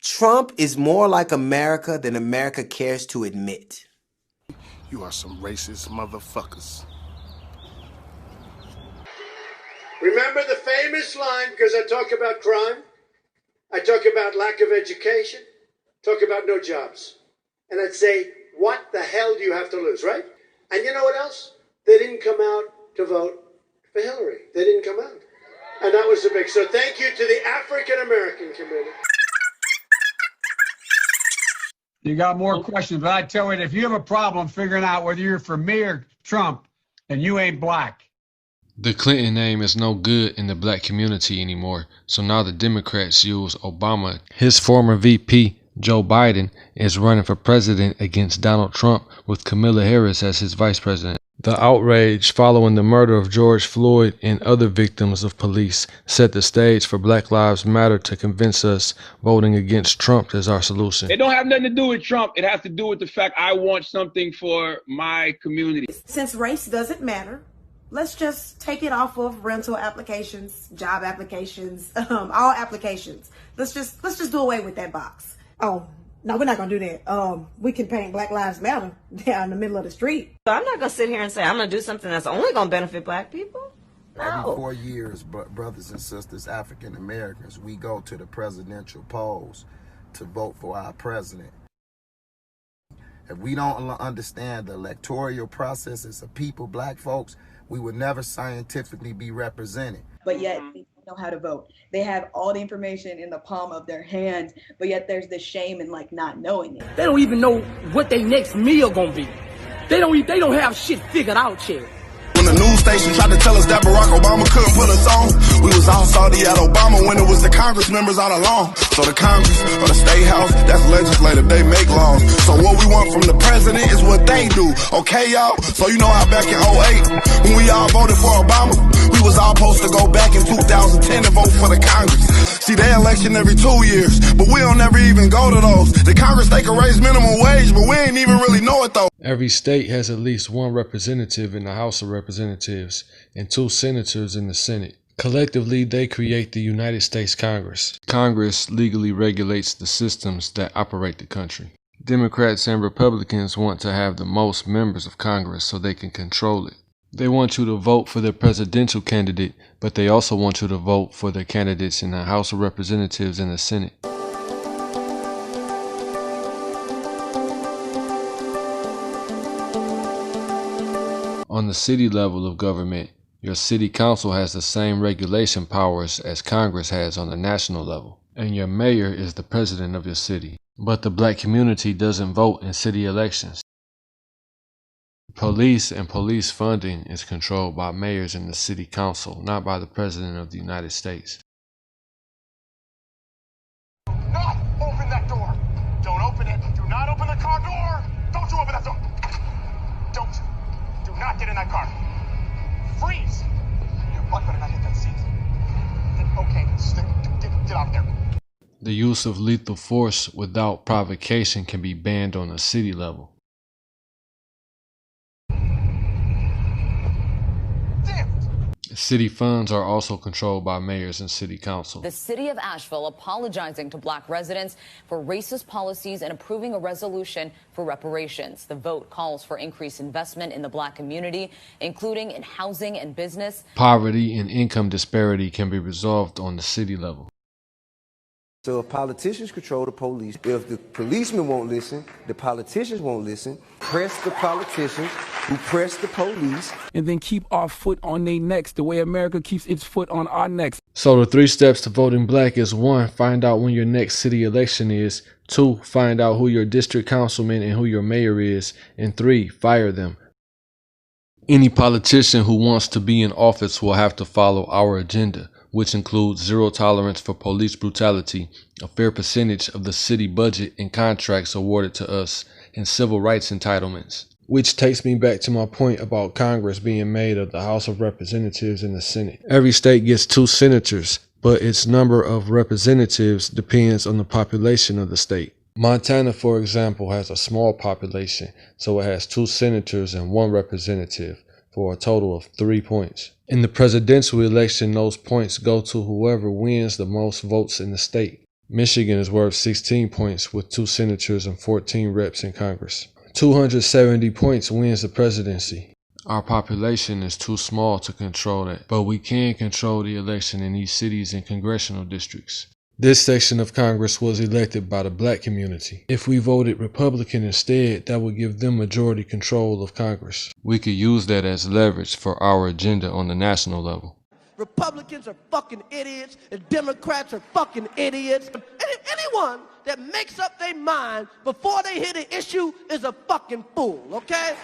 Trump is more like America than America cares to admit. You are some racist motherfuckers. Remember the famous line, because I talk about crime, I talk about lack of education, talk about no jobs. And I'd say, what the hell do you have to lose, right? And you know what else? They didn't come out to vote for Hillary. They didn't come out. And that was the big. So thank you to the African American community. You got more questions, but I tell you, if you have a problem figuring out whether you're for me or Trump, then you ain't black. The Clinton name is no good in the black community anymore, so now the Democrats use Obama. His former VP, Joe Biden, is running for president against Donald Trump with Kamala Harris as his vice president. The outrage following the murder of George Floyd and other victims of police set the stage for Black Lives Matter to convince us voting against Trump is our solution. It don't have nothing to do with Trump. It has to do with the fact I want something for my community. Since race doesn't matter, let's just take it off of rental applications, job applications, all applications. Let's just do away with that box. Oh, no, we're not gonna do that. We can paint Black Lives Matter down in the middle of the street. So I'm not gonna sit here and say I'm gonna do something that's only gonna benefit black people. No. Every 4 years, brothers and sisters, African Americans, we go to the presidential polls to vote for our president. If we don't understand the electoral processes of people, black folks, we would never scientifically be represented. But yet they don't know how to vote. They have all the information in the palm of their hands, but yet there's this shame in like not knowing it. They don't even know what their next meal gonna be. They don't have shit figured out yet. When the news station tried to tell us that Barack Obama couldn't put us on, we was all salty at Obama when it was the Congress members all along. So the Congress or the State House, that's legislative, they make laws. So what we want from the president is what they do, okay y'all? So you know how back in 08, when we all voted for Obama, we was all supposed to go back in 2010 and vote for the Congress. See, they election every 2 years, but we don't never even go to those. The Congress, they can raise minimum wage, but we ain't even really know it though. Every state has at least one representative in the House of Representatives and 2 senators in the Senate. Collectively, they create the United States Congress. Congress legally regulates the systems that operate the country. Democrats and Republicans want to have the most members of Congress so they can control it. They want you to vote for their presidential candidate, but they also want you to vote for their candidates in the House of Representatives and the Senate. On the city level of government, your city council has the same regulation powers as Congress has on the national level, and your mayor is the president of your city. But the black community doesn't vote in city elections. Police and police funding is controlled by mayors and the city council, not by the president of the United States. Do not open that door. Don't open it. Do not open the car door. Don't you open that door. Don't. Do not get in that car. Freeze. Your butt better not hit that seat. Okay, get out there. The use of lethal force without provocation can be banned on a city level. City funds are also controlled by mayors and city council. The city of Asheville apologizing to black residents for racist policies and approving a resolution for reparations. The vote calls for increased investment in the black community, including in housing and business. Poverty and income disparity can be resolved on the city level. So if politicians control the police, if the policemen won't listen, the politicians won't listen, press the politicians who press the police. And then keep our foot on their necks the way America keeps its foot on our necks. So the 3 steps to voting black is 1, find out when your next city election is. 2, find out who your district councilman and who your mayor is. And 3, fire them. Any politician who wants to be in office will have to follow our agenda, which includes zero tolerance for police brutality, a fair percentage of the city budget and contracts awarded to us, and civil rights entitlements. Which takes me back to my point about Congress being made of the House of Representatives and the Senate. Every state gets 2 senators, but its number of representatives depends on the population of the state. Montana, for example, has a small population, so it has 2 senators and 1 representative, for a total of 3 points. In the presidential election, those points go to whoever wins the most votes in the state. Michigan is worth 16 points with 2 senators and 14 reps in Congress. 270 points wins the presidency. Our population is too small to control that, but we can control the election in these cities and congressional districts. This section of Congress was elected by the black community. If we voted Republican instead, that would give them majority control of Congress. We could use that as leverage for our agenda on the national level. Republicans are fucking idiots and Democrats are fucking idiots. Anyone that makes up their mind before they hit an issue is a fucking fool, okay?